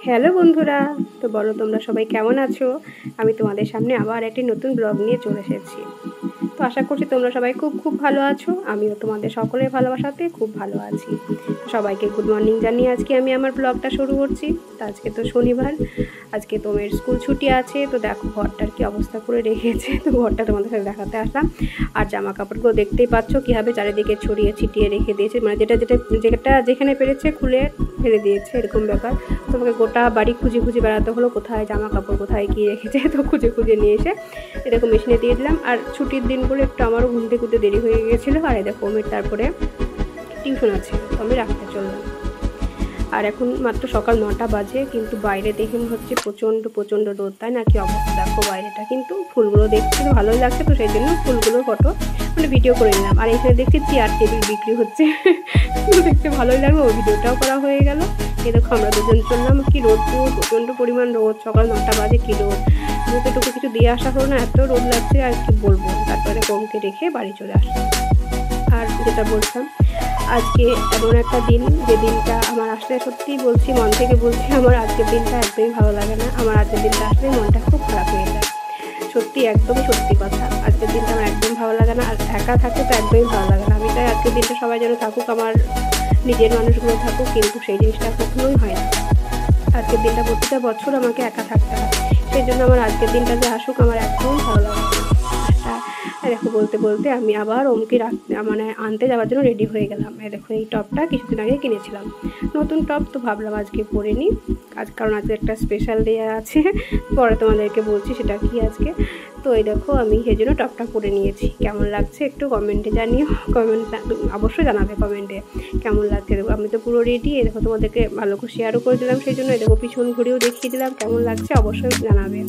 Hello বন্ধুরা, তো বলো তোমরা সবাই কেমন আছো? আমি তোমাদের সামনে আবার একটি নতুন ব্লগ নিয়ে চলে এসেছি। তো আশা করছি তোমরা সবাই খুব খুব ভালো আছো। আমিও তোমাদের সকলের ভালোবাসাতে খুব ভালো আছি। সবাইকে গুড মর্নিং জানিয়ে আজকে আমি আমার ব্লগটা শুরু করছি। তো আজকে তো শনিবার, আজকে তোমার স্কুল ছুটি আছে। তো দেখো ঘরটার কি অবস্থা করে রেখেছে, তো ঘরটা তোমাদের সাথে দেখাতে আসলাম। আর জামা কাপড়গুলো দেখতেই পাচ্ছ কীভাবে চারিদিকে ছড়িয়ে ছিটিয়ে রেখে দিয়েছে, মানে যেটা যেখানে পেরেছে খুলে ফেলে দিয়েছে, এরকম ব্যাপার। তোমাকে গোটা বাড়ি খুঁজে খুঁজে বেড়াতে হলো কোথায় জামা কাপড় কোথায় কী রেখেছে। তো খুঁজে খুঁজে নিয়ে এসে এরকম মেশিনে দিয়ে দিলাম। আর ছুটির দিনগুলো একটু আমারও ঘুমতে ঘুরতে দেরি হয়ে গিয়েছিলো। আর দেখো ওমের তারপরে টিউশন আছে, তো আমি রাখতে চললাম। আর এখন মাত্র সকাল 9টা বাজে, কিন্তু বাইরে দেখে হচ্ছে প্রচণ্ড রোদ, তাই না? কি অবস্থা দেখো বাইরেটা। কিন্তু ফুলগুলো দেখতে ভালোই লাগছে, তো সেই জন্য ফুলগুলোর ফটো ভিডিও করে নিলাম। আর এখানে দেখছি চেয়ার টেবিল বিক্রি হচ্ছে, দেখতে ভালোই লাগলো, ওই ভিডিওটাও করা হয়ে গেল। এই দেখো আমরা দুজন চললাম, কি রোদ, প্রচণ্ড পরিমাণ রোদ, সকাল 9টা বাজে, কি রোদ। মুখেটুকু কিছু দিয়ে আসা হলো না, এত রোদ লাগছে আর কি বলবো। তারপরে কমকে রেখে বাড়ি চলে আসলাম। আর যেটা বলতাম, আজকে এমন একটা দিন, যে দিনটা আমার আসলে সত্যিই বলছি, মন থেকে বলছি, আমার আজকের দিনটা একদমই ভালো লাগে না। আমার আজকের দিনটা আসলে মনটা খুব খারাপ হয়ে যায়, সত্যি একদমই সত্যি কথা। আজকের দিনটা আমার একদম ভালো লাগে না। আর একা থাকতে তো একদমই ভালো লাগে না। আমি চাই আজকের দিনটা সবাই যেন থাকুক, আমার নিজের মানুষগুলো থাকুক, কিন্তু সেই জিনিসটা কখনোই হয় না। আজকের দিনটা প্রতিটা বছর আমাকে একা থাকতে হয়, সেই জন্য আমার আজকের দিনটা যে আসুক আমার একদম ভালো লাগে না। দেখো বলতে বলতে আমি আবার ওমকে আনতে যাওয়ার জন্য রেডি হয়ে গেলাম। দেখো এই টপটা কিছুদিন আগে কিনেছিলাম, নতুন টপ, তো ভাবলাম আজকে পরে নিই। কারণ আজকে একটা স্পেশাল ডে আছে, পরে তোমাদেরকে বলছি সেটা কি আজকে। তো এই দেখো আমি সেই জন্য টপটা পরে নিয়েছি। কেমন লাগছে একটু কমেন্টে জানিও, অবশ্যই জানাবে কমেন্টে কেমন লাগছে। দেখো আমি তো পুরো রেডি, দেখো তোমাদেরকে ভালো করে শেয়ারও করে দিলাম, সেই জন্য দেখো পিছন ঘুরেও দেখিয়ে দিলাম কেমন লাগছে, অবশ্যই জানাবে।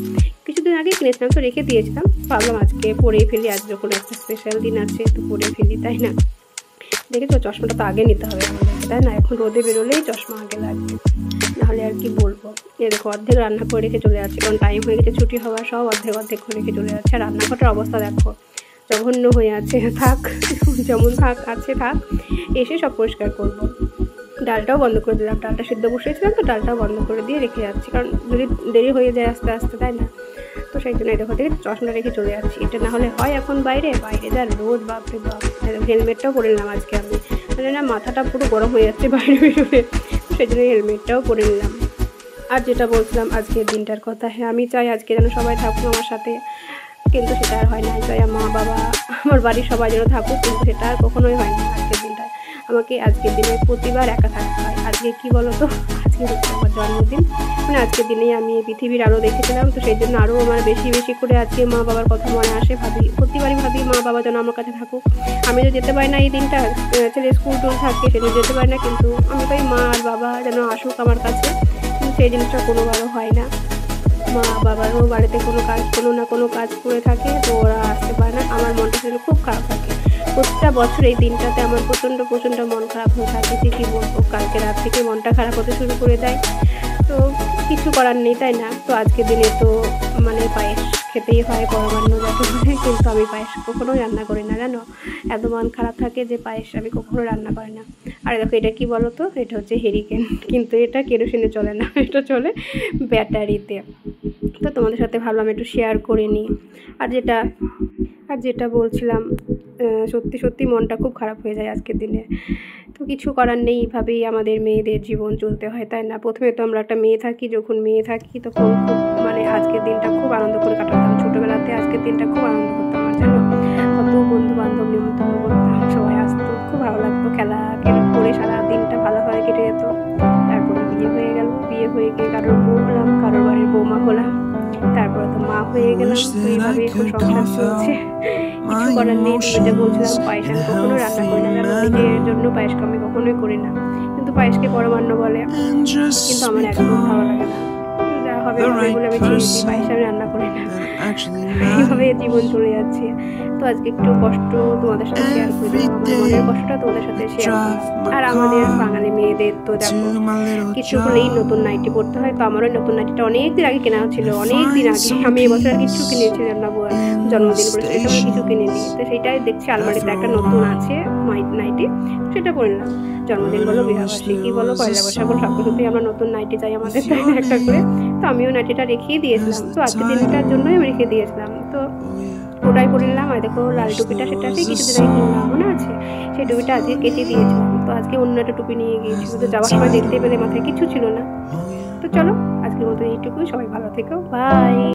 কিছুদিন আগে কিনেছিলাম, তো রেখে দিয়েছিলাম, ভাবলাম আজকে পরেই ফেলি, আজ যখন একটা স্পেশাল দিন আছে তো পরে ফেলি, তাই না? দেখেছো চশমাটা তো আগে নিতে হবে আমাদেরকে, তাই না? এখন রোদে বেরোলেই চশমা আগে লাগবে, নাহলে আর কি বলবো। দেখো অর্ধেক রান্না করে রেখে চলে যাচ্ছে, কারণ টাইম হয়ে গেছে ছুটি হওয়ার, সব অর্ধেক করে রেখে চলে যাচ্ছে। আর রান্নাঘরটার অবস্থা দেখো জঘন্য হয়ে আছে। থাক, যেমন আছে থাক, এসে সব পরিষ্কার করবো। ডালটাও বন্ধ করে দিলাম, ডালটা সিদ্ধ বসিয়েছিলাম, তো ডালটাও বন্ধ করে দিয়ে রেখে যাচ্ছি, কারণ যদি দেরি হয়ে যায় আস্তে আস্তে, তাই না? তো সেই জন্য দেখো থেকে চশমা রেখে চলে যাচ্ছি, এটা না হলে হয়। এখন বাইরে যা রোদ, বাপরে বাপ। হেলমেটটাও পরে নিলাম আজকে আমি, মানে না মাথাটা পুরো গরম হয়ে যাচ্ছে বাইরে বেরোলে, সেই জন্য হেলমেটটাও পরে নিলাম। আর যেটা বলছিলাম আজকের দিনটার কথা, হ্যাঁ আমি চাই আজকে যেন সবাই থাকুক আমার সাথে, কিন্তু সেটা আর হয় না। চাই মা বাবা, আমার বাড়ির সবাই যেন থাকুক, কিন্তু সেটা আর কখনোই হয় না। আজকের দিনটায় আমাকে আজকের দিনে প্রতিবার একা থাকতে হয়। আজকে কি বলো তো, আজকে হচ্ছে আমার জন্মদিন, মানে আজকের দিনেই আমি পৃথিবীর আলো দেখেছিলাম, তো সেই জন্য আরও আমার বেশি করে আজকে মা বাবার কথা মনে আসে। প্রতিবারই ভাবি মা বাবা যেন আমার কাছে থাকুক। আমি তো যেতে পারি না এই দিনটা, ছেলে স্কুল টুল থাকে, সেটা যেতে পারি না, কিন্তু আমি পাই মা আর বাবা যেন আসুক আমার কাছে, কিন্তু সেই জিনিসটা কোনোবারও হয় না। মা বাবারও বাড়িতে কোনো না কোনো কাজ করে থাকে, তো ওরা আসতে পারে না। আমার মনটা সেটা খুব খারাপ থাকে প্রতিটা বছর। এই দিনটাতে আমার প্রচণ্ড মন খারাপ হয়ে থাকে, যে কী বলবো, কালকে রাত থেকে মনটা খারাপ হতে শুরু করে দেয়। তো কিছু করার নেই, তাই না? তো আজকের দিনে তো পায়েস খেতেই হয়, পরমান্ন যাকে বলে, কিন্তু আমি পায়েস কখনোই রান্না করি না, জানো? এত মন খারাপ থাকে যে পায়েস আমি কখনো রান্না করি না। আর দেখো এটা কি বলো তো, এটা হচ্ছে হেরিকেন, কিন্তু এটা কেরোসিনে চলে না, এটা চলে ব্যাটারিতে। তো তোমাদের সাথে ভাবলাম একটু শেয়ার করে নিই। আর যেটা বলছিলাম, সত্যি মনটা খুব খারাপ হয়ে যায় আজকের দিনে। তো কিছু করার নেই, এইভাবেই আমাদের মেয়েদের জীবন চলতে হয়, তাই না? প্রথমে তো আমরা একটা মেয়ে থাকি, যখন মেয়ে থাকি তখন খুব আজকের দিনটা খুব আনন্দ করে কাটাতাম। ছোটোবেলাতে আজকের দিনটা খুব আনন্দ করতাম, আর জানো কত বন্ধু বান্ধব নিমন্ত্রণ করতাম, সবাই আসতো, খুব ভালো লাগতো, খেলা করে সারা দিনটা ভালোভাবে কেটে যেত। তারপরে বিয়ে হয়ে গিয়ে কারোর বউ হলাম, কারোর বাড়ির বৌমা হলাম, তারপরে তো মা হয়ে গেলাম। তো এইভাবে এখন সংসার চলছে, কিছু করার নেই। যেটা বলছিলাম, পায়েস আমি কখনো রান্না করি না, জানো? নিজের জন্য পায়েসকে আমি কখনোই করি না, কিন্তু পায়েসকে পরমান্ন বলে, কিন্তু আমার একদম ভালো লাগে না। যা হবে বলে আমি ছেড়ে দিই, পায়েস আমি রান্না করি না। এইভাবে জীবন চলে যাচ্ছে। তো আজকে একটু কষ্ট তোমাদের সাথে শেয়ার করে দিলাম, আমার মনের কষ্টটা তোমাদের সাথে শেয়ার করলাম। আর আমাদের বাঙালি মেয়েদের তো দেখো কিছু হলেই নতুন নাইটি পরতে হয়। তো আমারও নতুন নাইটিটা অনেক দিন আগে কেনা ছিল, অনেক দিন আগে। আমি এবছর আর কিছু কিনেছিলাম না, জন্মদিন করে সেটা আমি কিছু কিনে নিই। তো সেইটাই দেখছি আলমারিতে একটা নতুন আছে, নাইটি, সেটা পরে নিলাম। জন্মদিন বলো, বিবাহবার্ষিকী বলো, পয়লা বৈশাখ বলো, সব কিছুতেই আমরা নতুন নাইটি চাই আমাদের, তাই না, একটা করে। তো আমিও নাইটিটা রেখেই দিয়েছিলাম, তো আজকে দিনটার জন্যই আমি রেখে দিয়েছিলাম। তো ওটাই পরে নিলাম। আর দেখো লাল টুপিটা, সেটা সেই কিছুদিন আগে কিনলাম, মনে আছে? সেই টুপিটা আজকে কেটে দিয়েছিলাম। তো আজকে অন্য একটা টুপি নিয়ে গিয়েছি, তো যাওয়ার সময় দেখতে পেলে মাথায় কিছু ছিল না। তো চলো আজকের মতো এইটুকুই, সবাই ভালো থেকো, বাই।